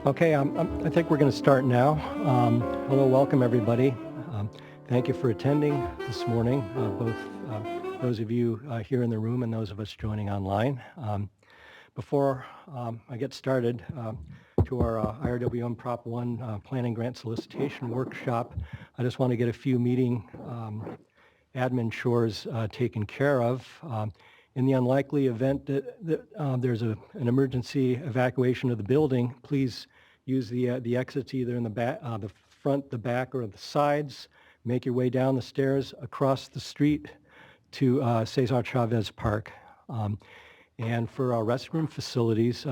Okay, I think we're going to start now. Hello, welcome everybody. Thank you for attending this morning, both those of you here in the room and those of us joining online. Before I get started to our IRWM Prop 1 Planning Grant Solicitation Workshop, I just want to get a few meeting admin chores taken care of. In the unlikely event that there's an emergency evacuation of the building, please use the exits either in the back, the front, the back, or the sides. Make your way down the stairs across the street to Cesar Chavez Park. And for our restroom facilities,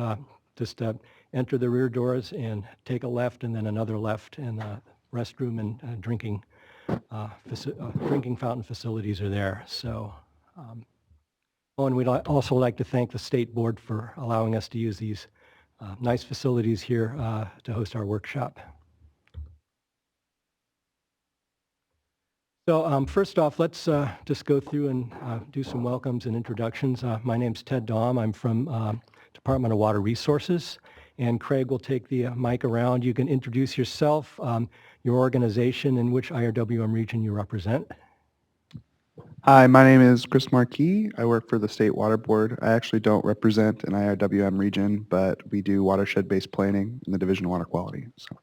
just enter the rear doors and take a left and then another left, and the restroom and drinking fountain facilities are there. So. And we'd also like to thank the State Board for allowing us to use these nice facilities here to host our workshop. So first off, let's just go through and do some welcomes and introductions. My name's Ted Daum. I'm from Department of Water Resources, and Craig will take the mic around. You can introduce yourself, your organization, and which IRWM region you represent. Hi, my name is Chris Marquis. I work for the State Water Board. I actually don't represent an IRWM region, but we do watershed-based planning in the Division of Water Quality. So.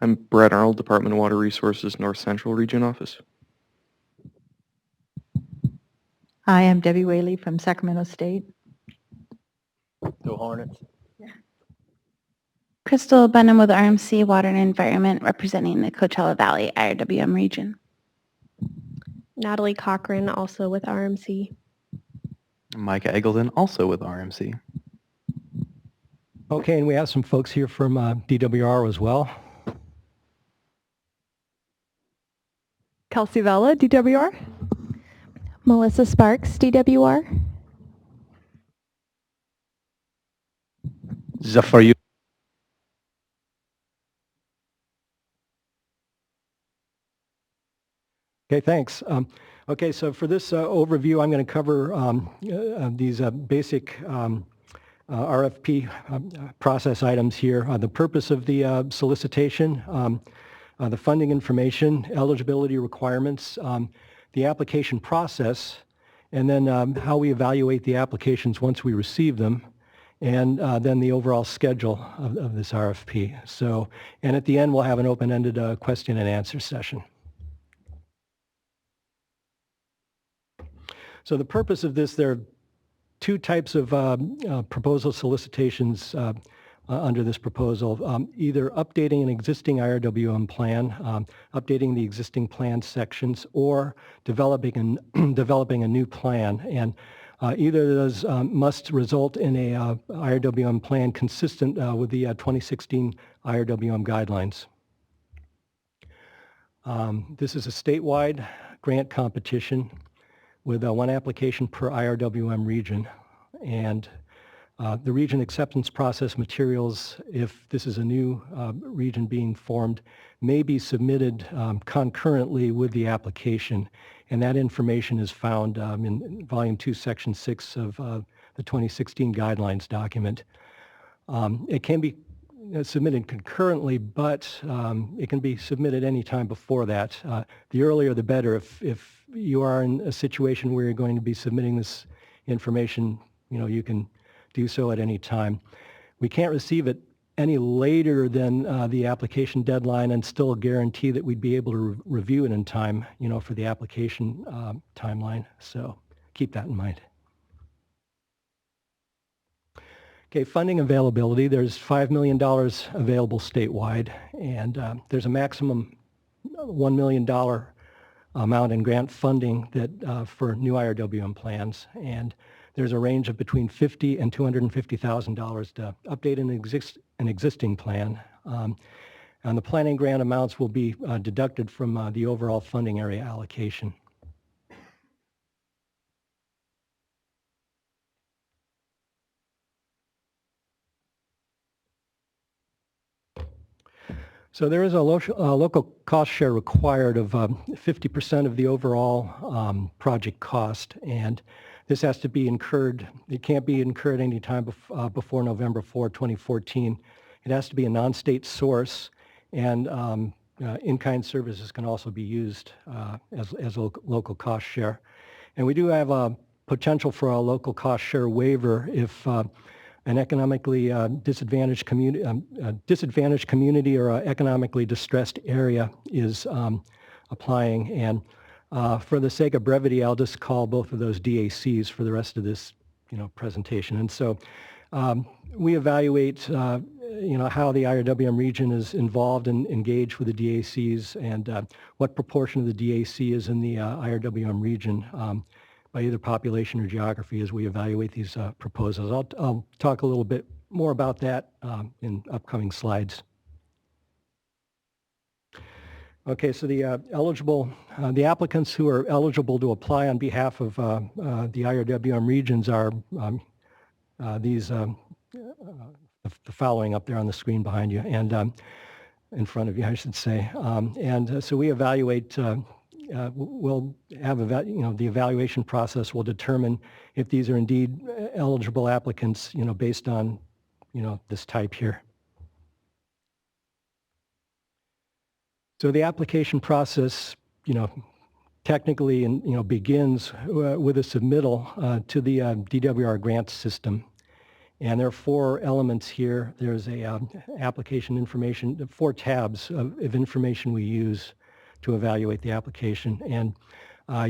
I'm Brett Arnold, Department of Water Resources, North Central Region Office. Hi, I'm Debbie Whaley from Sacramento State. Go Hornets. Crystal Benham with RMC Water and Environment, representing the Coachella Valley IRWM region. Natalie Cochran, also with RMC. Micah Eggleton, also with RMC. Okay, and we have some folks here from DWR as well. Kelsey Vella, DWR. Melissa Sparks, DWR. Zafar Yu. Okay, thanks. Okay, so for this overview, I'm going to cover these basic RFP process items here. The purpose of the solicitation, the funding information, eligibility requirements, the application process, and then how we evaluate the applications once we receive them, and then the overall schedule of this RFP. So, and at the end, we'll have an open-ended question and answer session. So the purpose of this, there are two types of proposal solicitations under this proposal, either updating an existing IRWM plan, updating the existing plan sections, or developing a new plan. And either of those must result in a IRWM plan consistent with the 2016 IRWM guidelines. This is a statewide grant competition with one application per IRWM region. And the region acceptance process materials, if this is a new region being formed, may be submitted concurrently with the application. And that information is found in Volume 2, Section 6 of the 2016 guidelines document. It can be submitted concurrently, but it can be submitted any time before that. The earlier the better. If you are in a situation where you're going to be submitting this information, you can do so at any time. We can't receive it any later than the application deadline and still guarantee that we'd be able to review it in time, for the application timeline. So keep that in mind. Okay, funding availability. There's $5 million available statewide, and there's a maximum $1 million amount in grant funding that for new IRWM plans, and there's a range of between $50,000 and $250,000 to update an existing plan. And the planning grant amounts will be deducted from the overall funding area allocation. So there is a local cost share required of 50% of the overall project cost, and this has to be incurred. It can't be incurred any time before November 4, 2014. It has to be a non-state source, and in-kind services can also be used as a local cost share. And we do have a potential for a local cost share waiver if an economically disadvantaged community or economically distressed area is applying. And for the sake of brevity, I'll just call both of those DACs for the rest of this, presentation. And so we evaluate, how the IRWM region is involved and engaged with the DACs, and what proportion of the DAC is in the IRWM region by either population or geography as we evaluate these proposals. I'll talk a little bit more about that in upcoming slides. Okay, so the the applicants who are eligible to apply on behalf of the IRWM regions are the following up there on the screen behind you, and in front of you, I should say. So we evaluate. We'll have the evaluation process will determine if these are indeed eligible applicants, based on this type here. So the application process, technically, begins with a submittal to the DWR grant system. And there are 4 elements here. There's a application information, 4 tabs of information we use to evaluate the application. And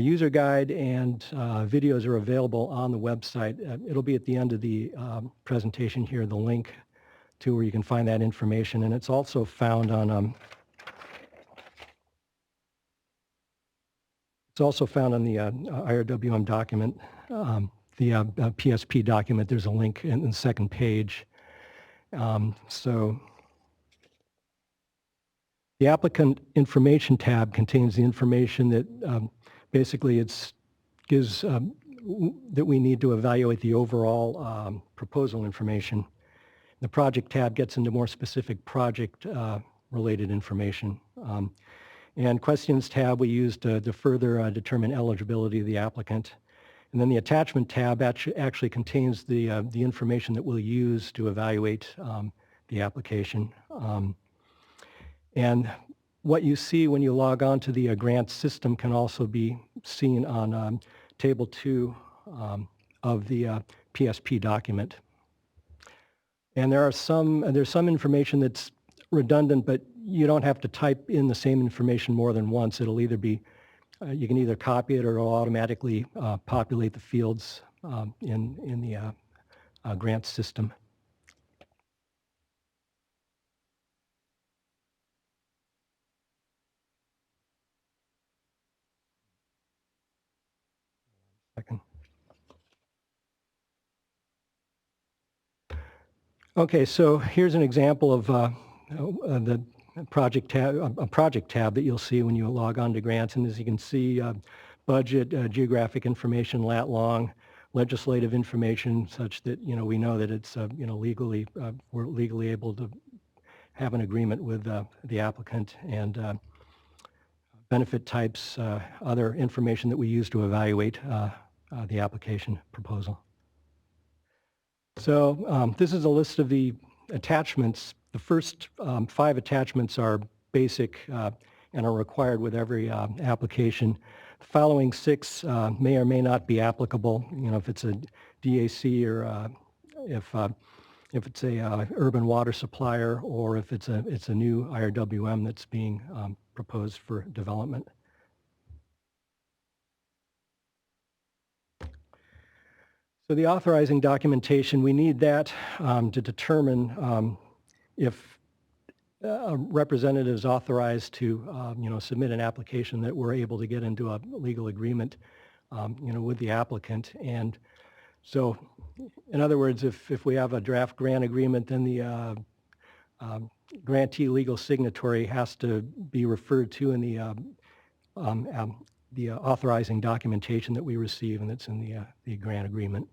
user guide and videos are available on the website. It'll be at the end of the presentation here, the link to where you can find that information. And it's also found on the IRWM document, the PSP document. There's a link in the second page. So the applicant information tab contains the information that basically gives that we need to evaluate the overall proposal information. The project tab gets into more specific project related information. And questions tab we use to further determine eligibility of the applicant. And then the attachment tab actually contains the information that we'll use to evaluate the application. And what you see when you log on to the grant system can also be seen on Table 2 of the PSP document. And there's some information that's redundant, but you don't have to type in the same information more than once. It'll either be, you can either copy it or it'll automatically populate the fields in the grant system. Second. Okay, so here's an example of the project tab, a project tab that you'll see when you log on to grants. And as you can see, budget, geographic information, lat long, legislative information, such that we know that it's legally we're legally able to have an agreement with the applicant, and benefit types, other information that we use to evaluate the application proposal. So this is a list of the attachments. The first 5 attachments are basic and are required with every application. The following 6 may or may not be applicable, if it's a DAC or if it's a urban water supplier, or if it's a new IRWM that's being proposed for development. So the authorizing documentation, we need that to determine if a representative is authorized to, submit an application that we're able to get into a legal agreement, with the applicant. And so, in other words, if we have a draft grant agreement, then the grantee legal signatory has to be referred to in the authorizing documentation that we receive, and that's in the grant agreement.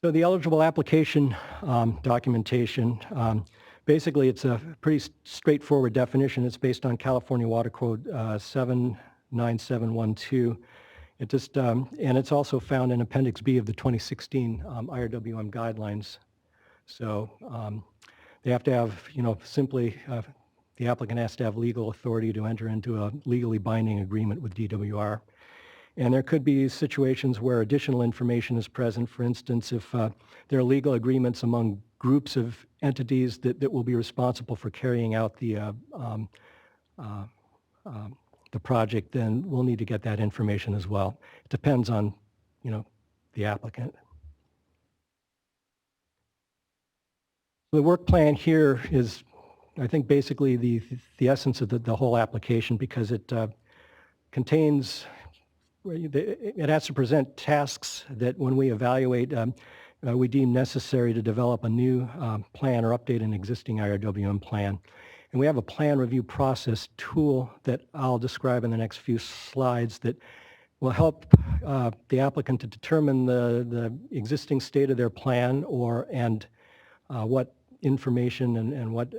So the eligible application documentation basically, it's a pretty straightforward definition. It's based on California Water Code 79712. It just, and it's also found in Appendix B of the 2016 IRWM guidelines. So they have to have, simply the applicant has to have legal authority to enter into a legally binding agreement with DWR. And there could be situations where additional information is present. For instance, if there are legal agreements among groups of entities that will be responsible for carrying out the project, then we'll need to get that information as well. It depends on, the applicant. The work plan here is, I think, basically the essence of the whole application, because it contains, it has to present tasks that when we evaluate, we deem necessary to develop a new plan or update an existing IRWM plan. And we have a plan review process tool that I'll describe in the next few slides that will help the applicant to determine the existing state of their plan and what information and what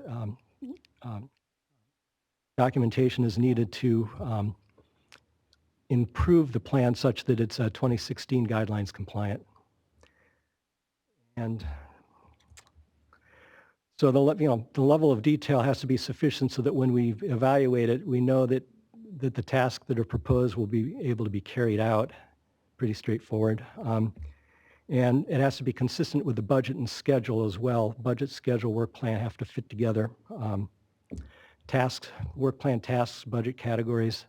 documentation is needed to improve the plan such that it's 2016 guidelines compliant. And so the level of detail has to be sufficient so that when we evaluate it, we know that the tasks that are proposed will be able to be carried out. Pretty straightforward. And it has to be consistent with the budget and schedule as well. Budget, schedule, work plan have to fit together. Tasks, work plan tasks, budget categories.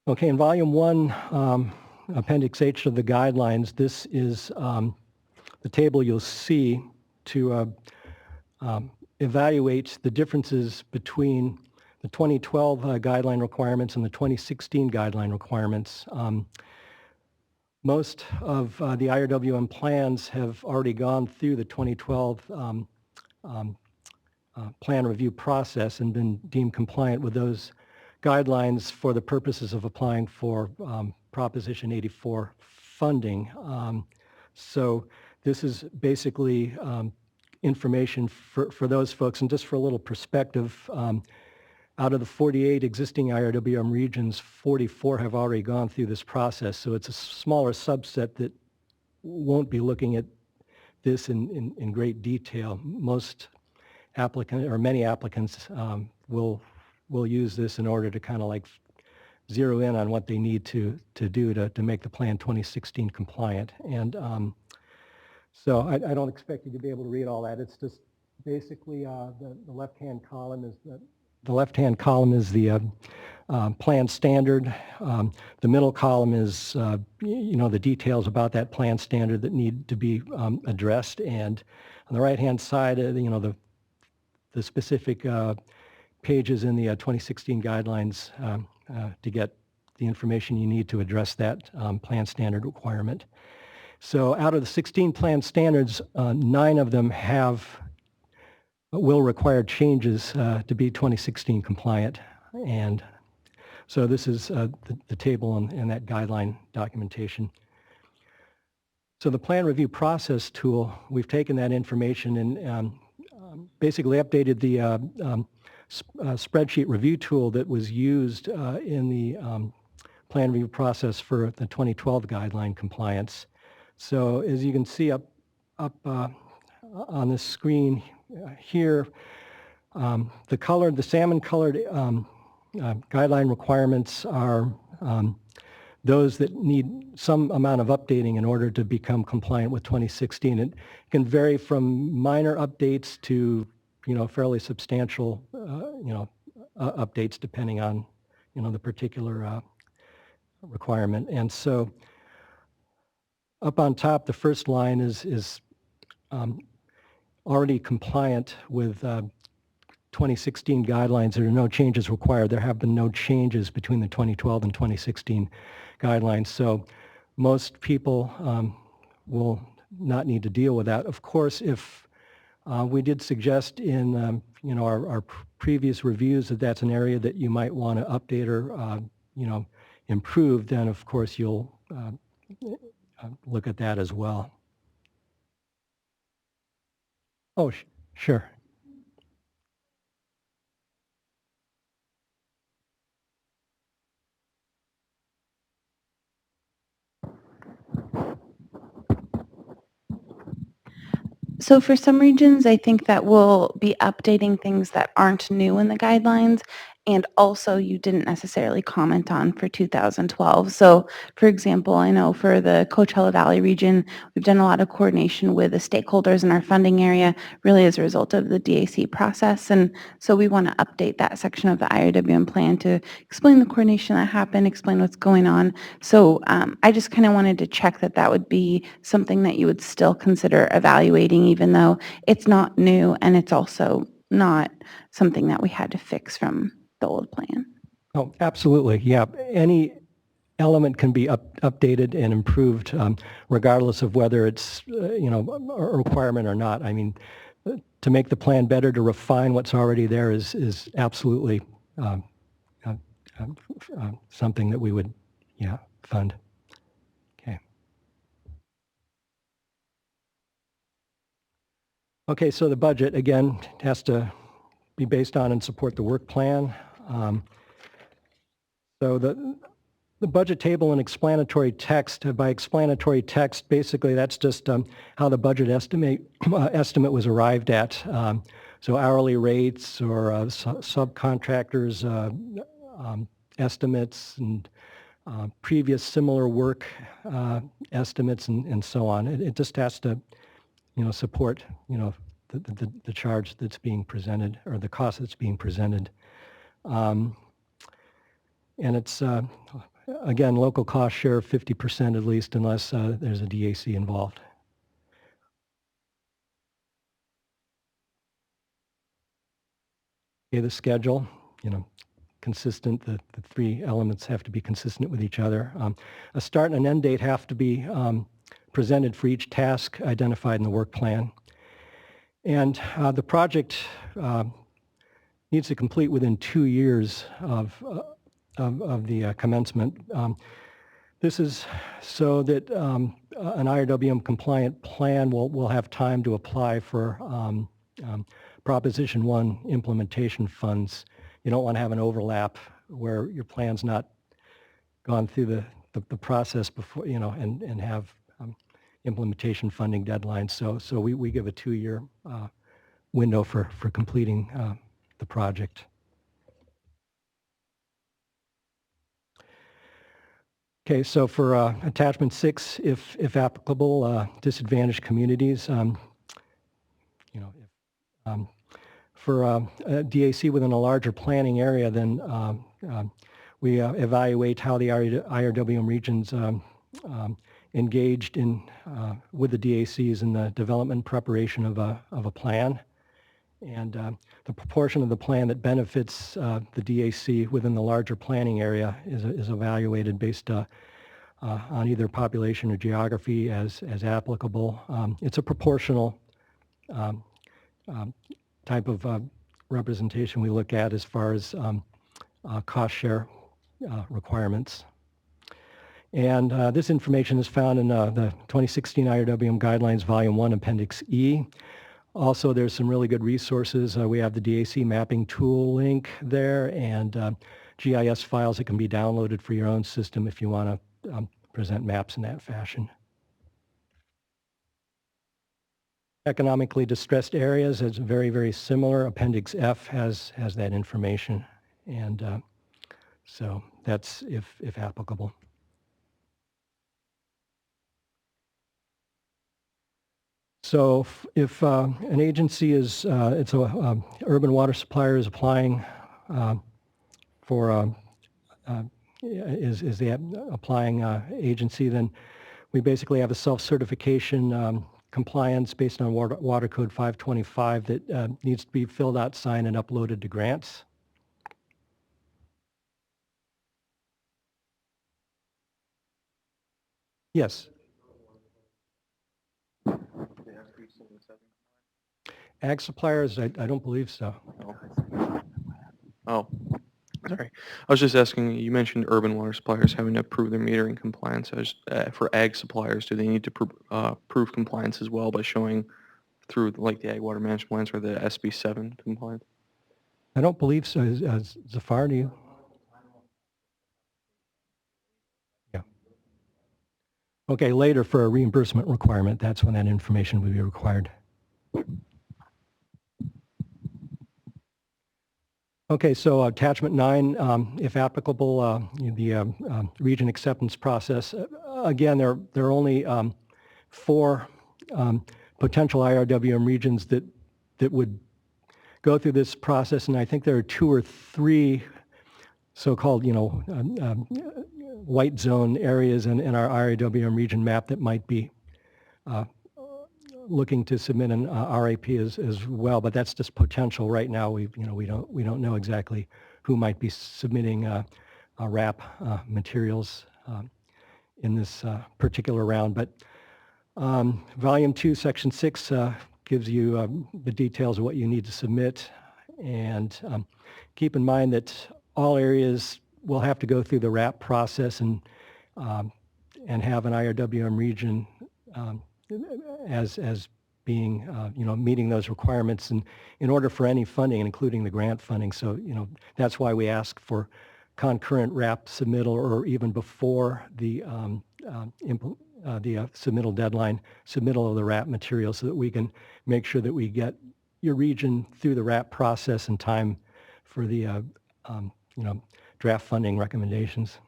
Okay, in Volume 1, Appendix H of the guidelines, this is the table you'll see to evaluate the differences between the 2012 guideline requirements and the 2016 guideline requirements. Most of the IRWM plans have already gone through the 2012 plan review process and been deemed compliant with those guidelines for the purposes of applying for Proposition 84 funding. So this is basically information for those folks. And just for a little perspective, out of the 48 existing IRWM regions, 44 have already gone through this process. So it's a smaller subset that won't be looking at this in great detail. Most applicants, or many applicants, will use this in order to kind of like zero in on what they need to do to make the plan 2016 compliant. And so I don't expect you to be able to read all that. It's just basically the left-hand column is the plan standard. The middle column is the details about that plan standard that need to be addressed, and on the right-hand side, the specific pages in the 2016 guidelines to get the information you need to address that plan standard requirement. So out of the 16 plan standards, 9 of them will require changes to be 2016 compliant. And so this is the table and that guideline documentation. So the plan review process tool, we've taken that information and basically updated the spreadsheet review tool that was used in the plan review process for the 2012 guideline compliance. So as you can see up on this screen here, the salmon colored guideline requirements are those that need some amount of updating in order to become compliant with 2016. It can vary from minor updates to fairly substantial updates depending on the particular requirement. And so up on top, the first line is already compliant with 2016 guidelines. There are no changes required. There have been no changes between the 2012 and 2016 guidelines. So most people will not need to deal with that. Of course, if we did suggest in our previous reviews that that's an area that you might want to update or improve, then of course you'll look at that as well. Oh, sure. So for some regions, I think that we'll be updating things that aren't new in the guidelines, and also you didn't necessarily comment on for 2012. So for example, I know for the Coachella Valley region, we've done a lot of coordination with the stakeholders in our funding area, really as a result of the DAC process. And so we want to update that section of the IRWM plan to explain the coordination that happened, explain what's going on. So I just kind of wanted to check that that would be something that you would still consider evaluating, even though it's not new and it's also not something that we had to fix from the old plan. Oh, absolutely. Yeah. Any element can be updated and improved regardless of whether it's, a requirement or not. I mean, to make the plan better, to refine what's already there is absolutely something that we would, fund. Okay. Okay, so the budget, again, has to be based on and support the work plan. So the budget table and explanatory text, by explanatory text, basically that's just how the budget estimate was arrived at. So hourly rates or subcontractors' estimates and previous similar work estimates and so on. It just has to, support, the charge that's being presented or the cost that's being presented. And it's, again, local cost share of 50% at least, unless there's a DAC involved. Okay, the schedule, consistent. The three elements have to be consistent with each other. A start and an end date have to be presented for each task identified in the work plan. And the project needs to complete within 2 years of the commencement. This is so that an IRWM compliant plan will have time to apply for Proposition 1 implementation funds. You don't want to have an overlap where your plan's not gone through the process before, and have implementation funding deadlines. So we give a 2-year window for completing the project. Okay, so for attachment 6, if applicable, disadvantaged communities, for a DAC within a larger planning area, then we evaluate how the IRWM regions engaged in with the DACs in the development and preparation of a plan. And the proportion of the plan that benefits the DAC within the larger planning area is evaluated based on either population or geography as applicable. It's a proportional type of representation we look at as far as cost share requirements. And this information is found in the 2016 IRWM Guidelines Volume 1, Appendix E. Also, there's some really good resources. We have the DAC mapping tool link there and GIS files that can be downloaded for your own system if you want to present maps in that fashion. Economically distressed areas is very, very similar. Appendix F has that information. And so that's if applicable. So if an agency is, it's a urban water supplier is applying for, is the applying agency, then we basically have a self-certification compliance based on Water Code 525 that needs to be filled out, signed, and uploaded to grants. Yes. Ag suppliers, I don't believe so. Oh, Sorry. I was just asking, you mentioned urban water suppliers having to prove their metering compliance. For ag suppliers, do they need to prove compliance as well by showing through like the ag water management plans or the SB7 compliance? I don't believe so. Zafar, do you? Yeah. Okay, later for a reimbursement requirement, that's when that information would be required. Okay, so attachment 9, if applicable, the region acceptance process. Again, there are only 4 potential IRWM regions that would go through this process, and I think there are 2 or 3 so-called, white zone areas in our IRWM region map that might be looking to submit an RAP as well, but that's just potential right now. We don't know exactly who might be submitting RAP materials in this particular round. But Volume 2, Section 6 gives you the details of what you need to submit, and keep in mind that all areas will have to go through the RAP process and have an IRWM region as being, meeting those requirements in order for any funding, including the grant funding. So, that's why we ask for concurrent RAP submittal, or even before the submittal deadline, submittal of the RAP material, so that we can make sure that we get your region through the RAP process in time for the, draft funding recommendations.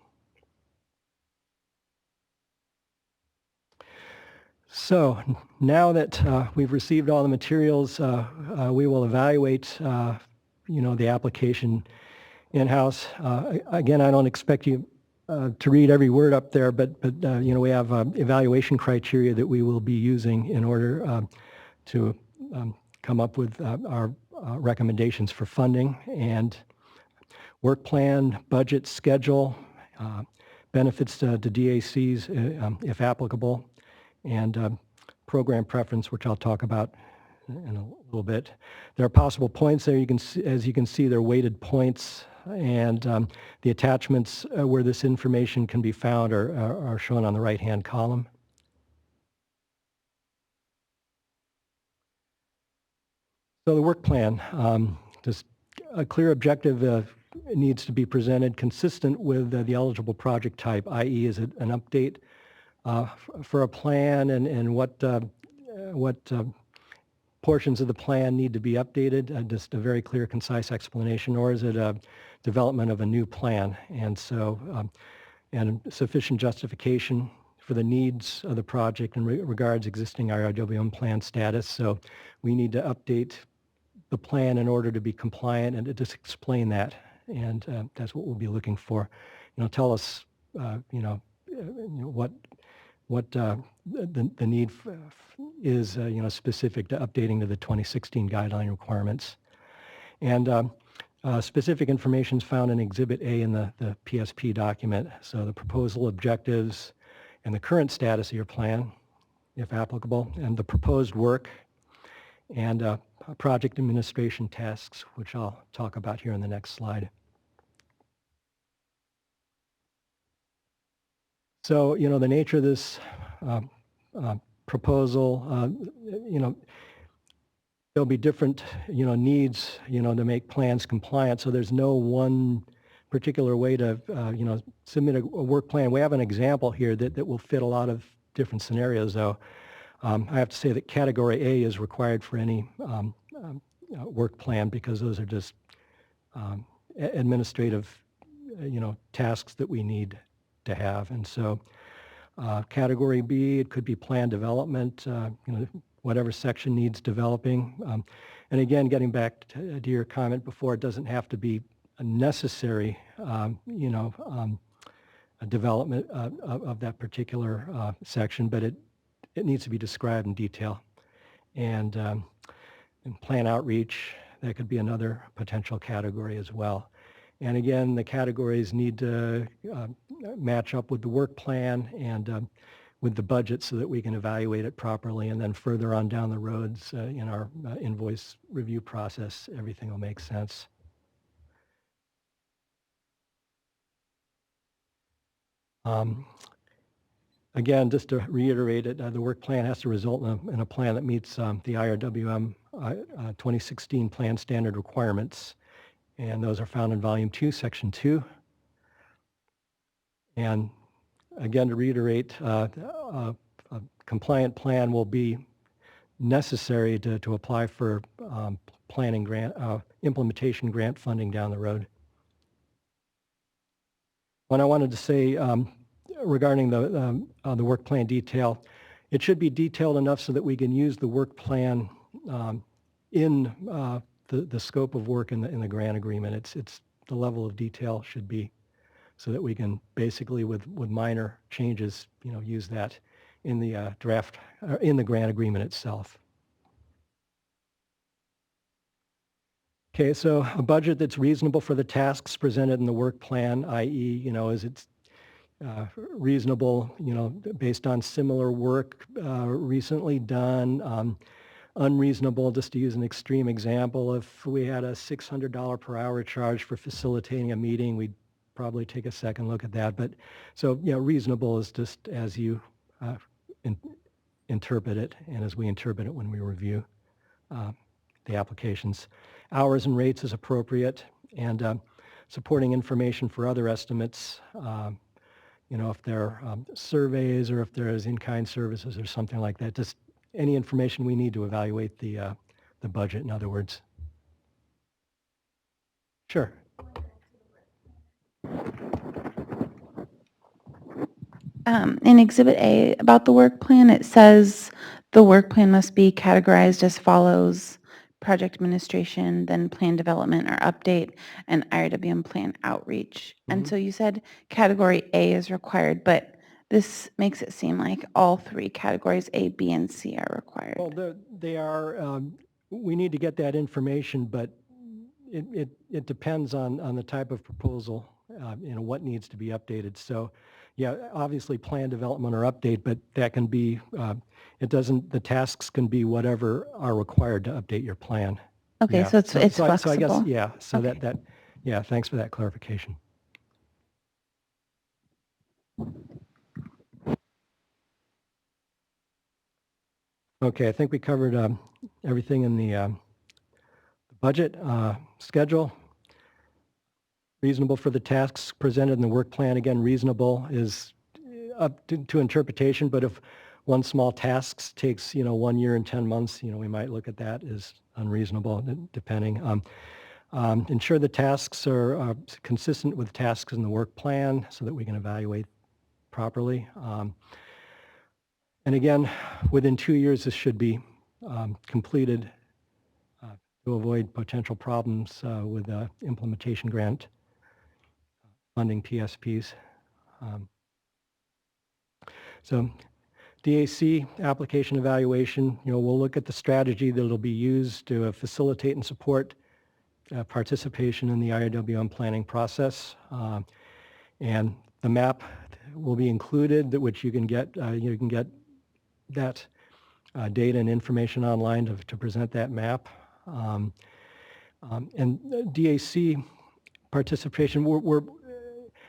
So now that we've received all the materials, we will evaluate, the application in-house. Again, I don't expect you to read every word up there, but we have evaluation criteria that we will be using in order to come up with our recommendations for funding, and work plan, budget, schedule, benefits to DACs if applicable, and program preference, which I'll talk about in a little bit. There are possible points there. As you can see, they're weighted points, and the attachments where this information can be found are shown on the right-hand column. So the work plan, just a clear objective needs to be presented consistent with the eligible project type, i.e. is it an update for a plan, and what portions of the plan need to be updated, just a very clear, concise explanation, or is it a development of a new plan? And so, and sufficient justification for the needs of the project in regards existing IRWM plan status. So we need to update the plan in order to be compliant and to just explain that. And that's what we'll be looking for. Tell us, what the need is, specific to updating to the 2016 guideline requirements. And specific information is found in Exhibit A in the PSP document. So the proposal objectives and the current status of your plan, if applicable, and the proposed work, and project administration tasks, which I'll talk about here in the next slide. So, the nature of this proposal, there'll be different, needs, to make plans compliant. So there's no one particular way to, submit a work plan. We have an example here that will fit a lot of different scenarios, though. I have to say that Category A is required for any work plan, because those are just administrative, tasks that we need to have. And so Category B, it could be plan development, whatever section needs developing. And again, getting back to your comment before, it doesn't have to be a necessary, a development of that particular section, but it needs to be described in detail. And plan outreach, that could be another potential category as well. And again, the categories need to match up with the work plan and with the budget, so that we can evaluate it properly. And then further on down the roads in our invoice review process, everything will make sense. Again, just to reiterate it, the work plan has to result in a plan that meets the IRWM 2016 plan standard requirements. And those are found in Volume 2, Section 2. And again, to reiterate, a compliant plan will be necessary to apply for planning grant, implementation grant funding down the road. What I wanted to say regarding the work plan detail, it should be detailed enough so that we can use the work plan in the scope of work in the grant agreement. It's the level of detail should be so that we can basically with minor changes, use that in the draft, in the grant agreement itself. Okay, so a budget that's reasonable for the tasks presented in the work plan, i.e., is it reasonable, based on similar work recently done, unreasonable, just to use an extreme example, if we had a $600 per hour charge for facilitating a meeting, we'd probably take a second look at that. But so, reasonable is just as you interpret it and as we interpret it when we review the applications. Hours and rates is appropriate, and supporting information for other estimates, if there are surveys or if there is in-kind services or something like that, just any information we need to evaluate the budget, in other words. Sure. In Exhibit A about the work plan, it says the work plan must be categorized as follows: project administration, then plan development or update, and IRWM plan outreach. And so you said category A is required, but this makes it seem like all three categories A, B, and C are required. Well, they are, we need to get that information, but it depends on the type of proposal, what needs to be updated. So, yeah, obviously plan development or update, but that can be, the tasks can be whatever are required to update your plan. Okay, Yeah. so it's flexible. So I guess, yeah, so Okay. yeah, thanks for that clarification. Okay, I think we covered everything in the budget schedule. Reasonable for the tasks presented in the work plan. Again, reasonable is up to interpretation, but if one small task takes, 1 year and 10 months, we might look at that as unreasonable, depending. Ensure the tasks are consistent with tasks in the work plan so that we can evaluate properly. And again, within 2 years, this should be completed to avoid potential problems with implementation grant funding PSPs. So DAC application evaluation, we'll look at the strategy that will be used to facilitate and support participation in the IRWM planning process. And the map will be included, which you can get that data and information online to present that map. And DAC participation,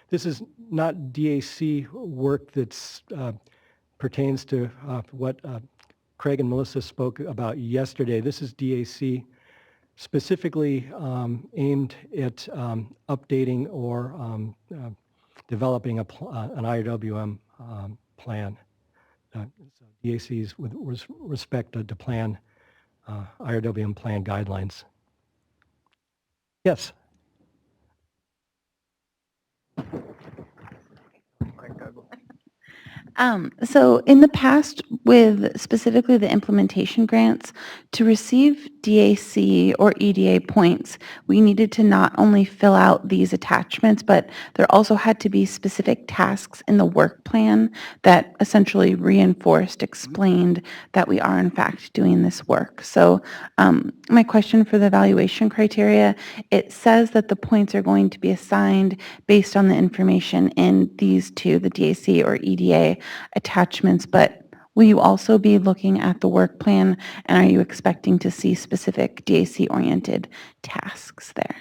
this is not DAC work that's pertains to what Craig and Melissa spoke about yesterday. This is DAC specifically aimed at updating or developing an IRWM plan. So DACs with respect to plan, IRWM plan guidelines. Yes? So in the past, with specifically the implementation grants, to receive DAC or EDA points, we needed to not only fill out these attachments, but there also had to be specific tasks in the work plan that essentially reinforced, explained that we are in fact doing this work. So my question for the evaluation criteria, it says that the points are going to be assigned based on the information in these two, the DAC or EDA attachments, but will you also be looking at the work plan, and are you expecting to see specific DAC-oriented tasks there?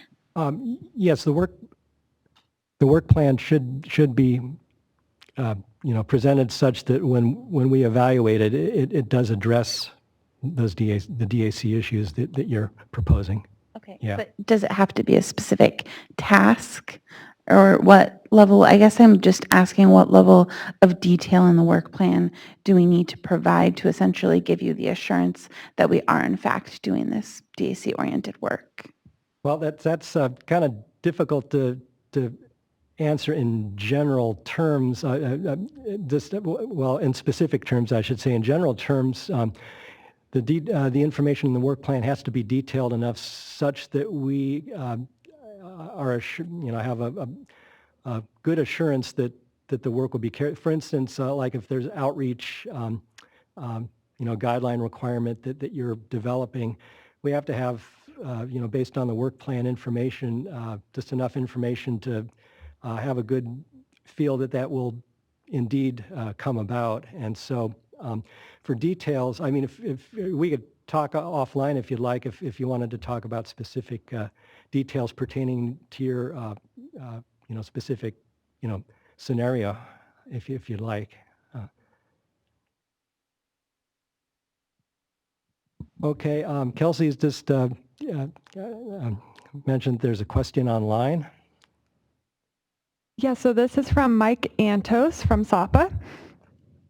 Yes, the work plan should be presented such that when we evaluate it, it does address those the DAC issues that you're proposing. Okay. Yeah. But does it have to be a specific task or what level? I guess I'm just asking what level of detail in the work plan do we need to provide to essentially give you the assurance that we are in fact doing this DAC-oriented work? Well, that's kind of difficult to answer in general terms. Well, in specific terms, I should say. In general terms, the information in the work plan has to be detailed enough such that we are have a good assurance that the work will be carried. For instance, like if there's outreach, guideline requirement that you're developing, we have to have, based on the work plan information, just enough information to have a good feel that will indeed come about. And so for details, I mean, if we could talk offline if you'd like, if you wanted to talk about specific details pertaining to your, specific, scenario, if you'd like. Okay, Kelsey's just mentioned there's a question online. Yeah, so this is from Mike Antos from SAPA.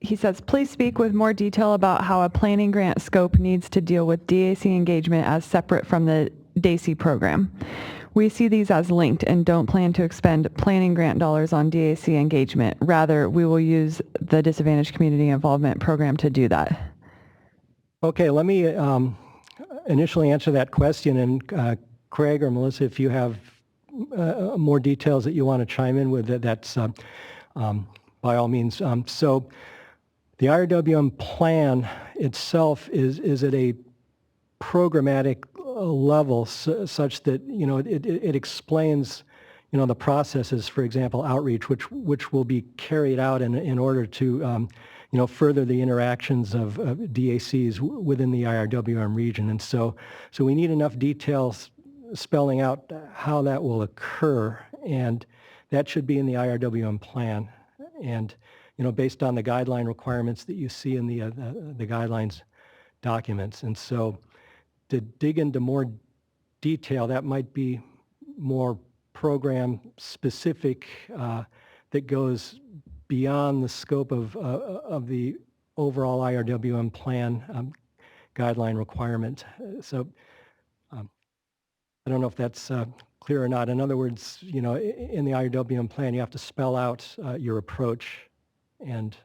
He says, please speak with more detail about how a planning grant scope needs to deal with DAC engagement as separate from the DAC program. We see these as linked and don't plan to expend planning grant dollars on DAC engagement. Rather, we will use the Disadvantaged Community Involvement Program to do that. Okay, let me initially answer that question, and Craig or Melissa, if you have more details that you want to chime in with, that's by all means. So the IRWM plan itself is at a programmatic level such that, it explains, the processes, for example, outreach, which will be carried out in order to, further the interactions of DACs within the IRWM region. And so we need enough details spelling out how that will occur, and that should be in the IRWM plan. And, based on the guideline requirements that you see in the guidelines documents. And so to dig into more detail, that might be more program specific that goes beyond the scope of the overall IRWM plan guideline requirement. So I don't know if that's clear or not. In other words, in the IRWM plan, you have to spell out your approach, and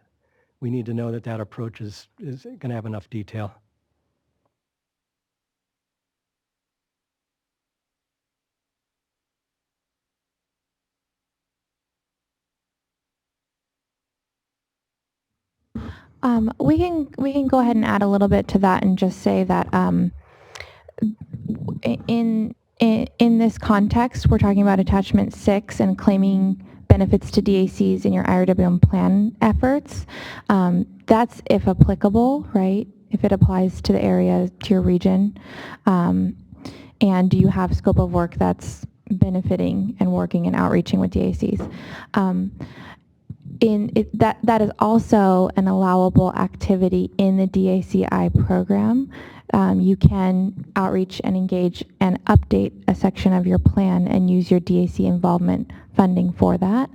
we need to know that approach is going to have enough detail. We can go ahead and add a little bit to that and just say that in this context, we're talking about attachment 6 and claiming benefits to DACs in your IRWM plan efforts. That's if applicable, right? If it applies to the area, to your region. And do you have scope of work that's benefiting and working and outreaching with DACs? That is also an allowable activity in the DACI program. You can outreach and engage and update a section of your plan and use your DAC involvement funding for that.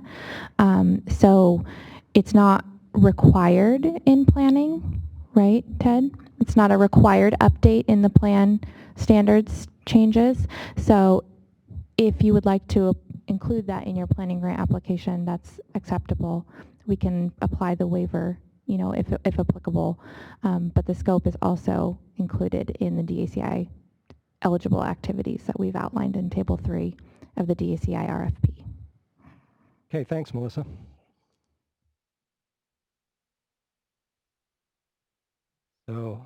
So it's not required in planning, right, Ted? It's not a required update in the plan standards changes. So if you would like to include that in your planning grant application, that's acceptable. We can apply the waiver, if applicable, but the scope is also included in the DACI eligible activities that we've outlined in Table 3 of the DACI RFP. Okay, thanks, Melissa. So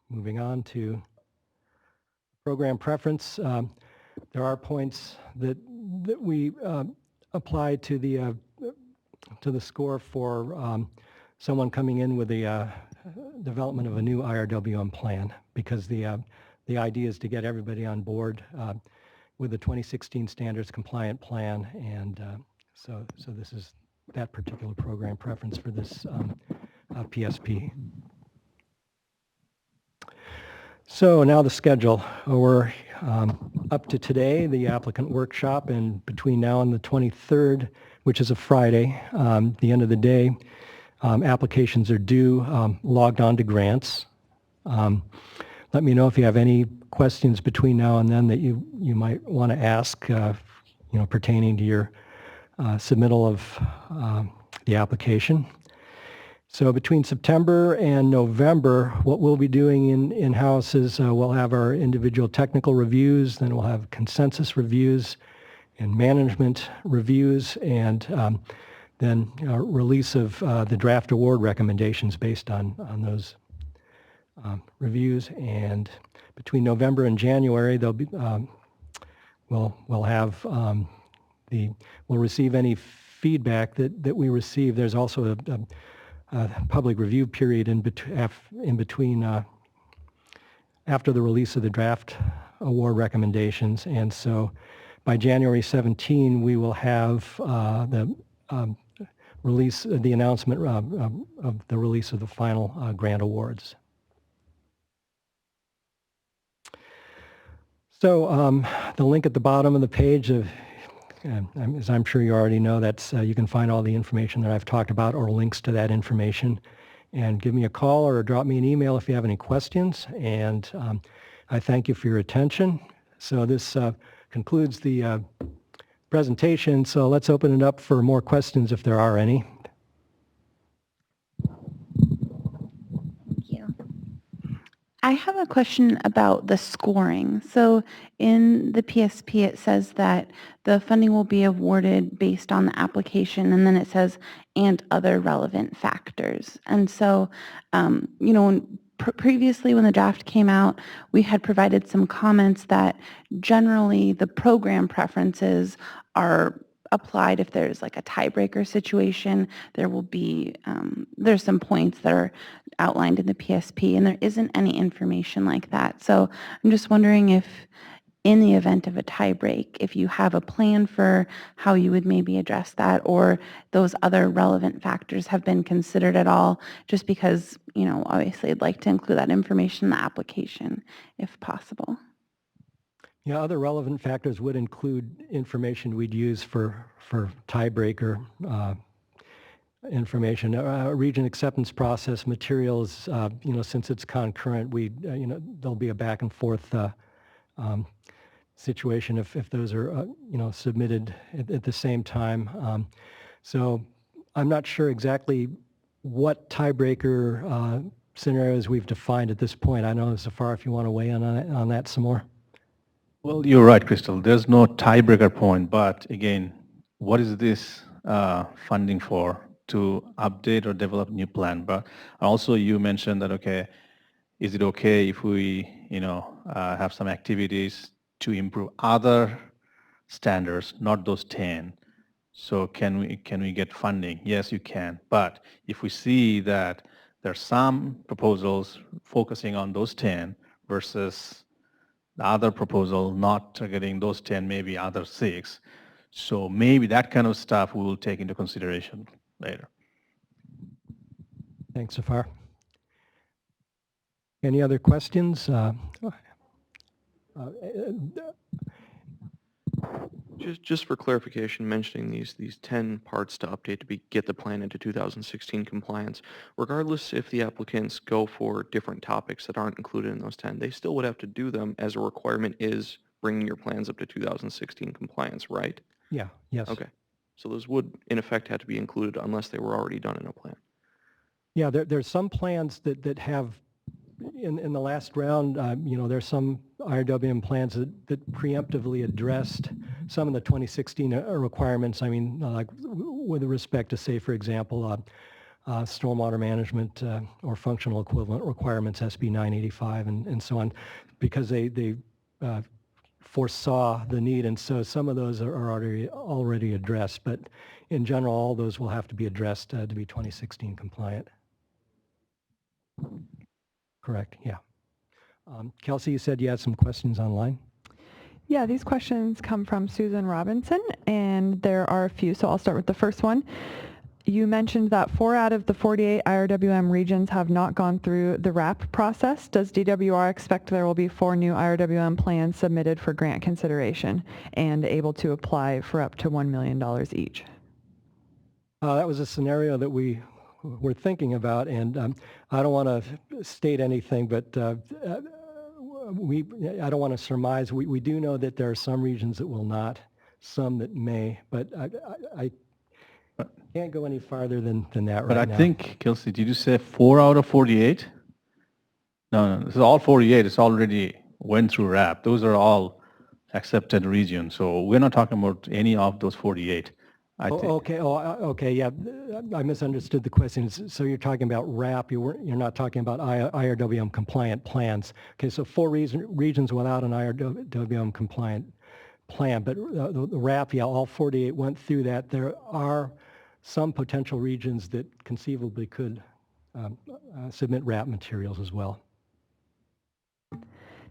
moving on to program preference, there are points that we apply to the score for someone coming in with the development of a new IRWM plan, because the idea is to get everybody on board with the 2016 standards compliant plan, and so this is that particular program preference for this PSP. So now the schedule. We're up to today, the applicant workshop, and between now and the 23rd, which is a Friday, the end of the day, applications are due logged on to grants. Let me know if you have any questions between now and then that you might want to ask, pertaining to your submittal of the application. So between September and November, what we'll be doing in-house is we'll have our individual technical reviews, then we'll have consensus reviews and management reviews, and then release of the draft award recommendations based on those reviews. And between November and January, there'll be we'll have we'll receive any feedback that we receive. There's also a public review period in between after the release of the draft award recommendations, and so by January 17 we will have the release, the announcement of the release of the final grant awards. So the link at the bottom of the page, as I'm sure you already know, that's you can find all the information that I've talked about or links to that information. And give me a call or drop me an email if you have any questions. And I thank you for your attention. So this concludes the presentation. So let's open it up for more questions if there are any. I have a question about the scoring. So in the PSP, it says that the funding will be awarded based on the application, and then it says, and other relevant factors. And so, previously when the draft came out, we had provided some comments that generally the program preferences are applied if there's like a tiebreaker situation. There will be, there's some points that are outlined in the PSP, and there isn't any information like that. So I'm just wondering if in the event of a tiebreak, if you have a plan for how you would maybe address that, or those other relevant factors have been considered at all, just because, obviously I'd like to include that information in the application if possible. Yeah, other relevant factors would include information we'd use for tiebreaker information. Region acceptance process materials, since it's concurrent, there'll be a back and forth situation if those are, submitted at the same time. So I'm not sure exactly what tiebreaker scenarios we've defined at this point. I know, Zafar, if you want to weigh in on that some more. Well, you're right, Crystal. There's no tiebreaker point, but again, what is this funding for? To update or develop new plan? But also you mentioned that, okay, is it okay if we, have some activities to improve other standards, not those 10? So can we get funding? Yes, you can. But if we see that there are some proposals focusing on those 10 versus the other proposal not targeting those 10, maybe other 6. So maybe that kind of stuff we will take into consideration later. Thanks, Zafar. Any other questions? Just for clarification, mentioning these 10 parts to update to get the plan into 2016 compliance, regardless if the applicants go for different topics that aren't included in those 10, they still would have to do them as a requirement is bringing your plans up to 2016 compliance, right? Yeah, yes. Okay. So those would, in effect, have to be included unless they were already done in a plan. Yeah, there's some plans that have, in the last round, there's some IRWM plans that preemptively addressed some of the 2016 requirements. I mean, like with respect to, say, for example, stormwater management or functional equivalent requirements, SB 985 and so on, because they foresaw the need, and so some of those are already addressed. But in general, all those will have to be addressed to be 2016 compliant. Correct, yeah. Kelsey, you said you had some questions online? Yeah, these questions come from Susan Robinson, and there are a few, so I'll start with the first one. You mentioned that 4 out of the 48 IRWM regions have not gone through the Rfp process. Does DWR expect there will be 4 new IRWM plans submitted for grant consideration and able to apply for up to $1 million each? That was a scenario that we were thinking about, and I don't want to state anything, but I don't want to surmise. We do know that there are some regions that will not, some that may, but I can't go any farther than that But right I now. think, Kelsey, did you say 4 out of 48? No, this is all 48. It's already went through RAP. Those are all accepted regions. So we're not talking about any of those 48. Okay. Okay. Yeah, I misunderstood the question. So you're talking about RAP. You're not talking about IRWM compliant plans. Okay. So 4 regions without an IRWM compliant plan, but the RAP, yeah, all 48 went through that. There are some potential regions that conceivably could submit RAP materials as well.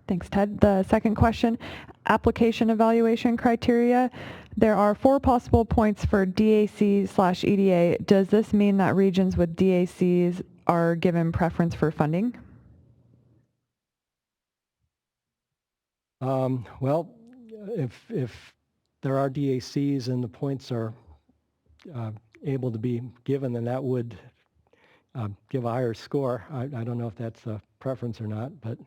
Thanks, Ted. The second question, application evaluation criteria. There are 4 possible points for DAC/EDA. Does this mean that regions with DACs are given preference for funding? Well, if there are DACs and the points are able to be given, then that would give a higher score. I don't know if that's a preference or not, but.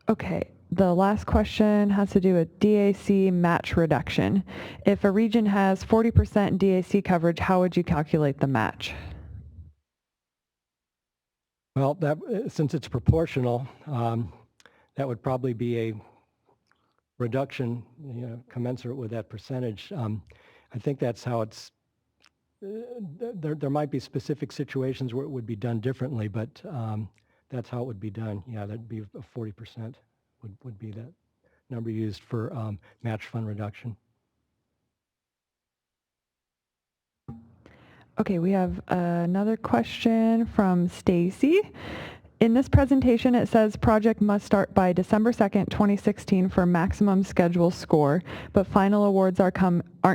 Okay, the last question has to do with DAC match reduction. If a region has 40% DAC coverage, how would you calculate the match? Well, since it's proportional, that would probably be a reduction, commensurate with that percentage. I think that's how it's. There might be specific situations where it would be done differently, but that's how it would be done. Yeah, that'd be 40% would be that number used for match fund reduction. Okay, we have another question from Stacy. In this presentation, it says project must start by December 2nd, 2016 for maximum schedule score, but final awards aren't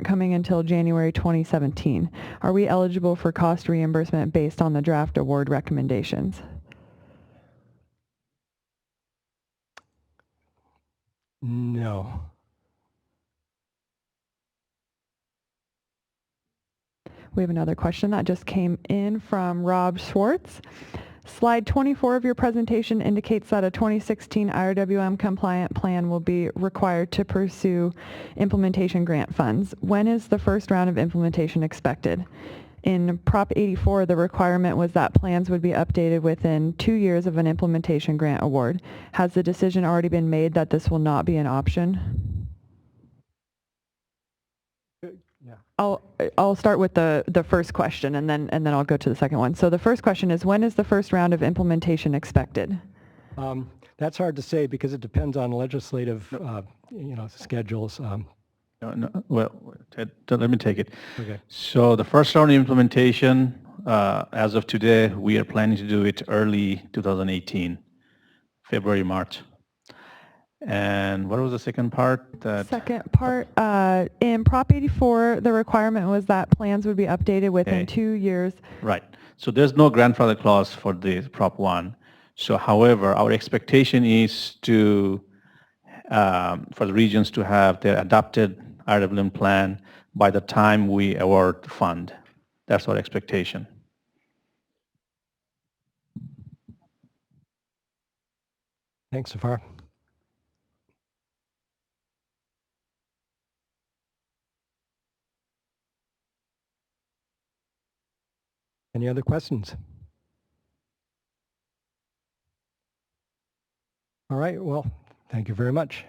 coming until January 2017. Are we eligible for cost reimbursement based on the draft award recommendations? No. We have another question that just came in from Rob Schwartz. Slide 24 of your presentation indicates that a 2016 IRWM compliant plan will be required to pursue implementation grant funds. When is the first round of implementation expected? In Prop 84, the requirement was that plans would be updated within 2 years of an implementation grant award. Has the decision already been made that this will not be an option? Yeah. I'll start with the first question and then I'll go to the second one. So the first question is, when is the first round of implementation expected? That's hard to say because it depends on legislative, schedules. No, well, Ted, let me take it. Okay. So the first round of implementation, as of today, we are planning to do it early 2018, February, March. And what was the second part? Second part, in Prop 84, the requirement was that plans would be updated within 2 years. Right. So there's no grandfather clause for the Prop 1. So however, our expectation is to, for the regions to have their adopted IRWM plan by the time we award the fund. That's our expectation. Thanks so far. Any other questions? All right, well, thank you very much.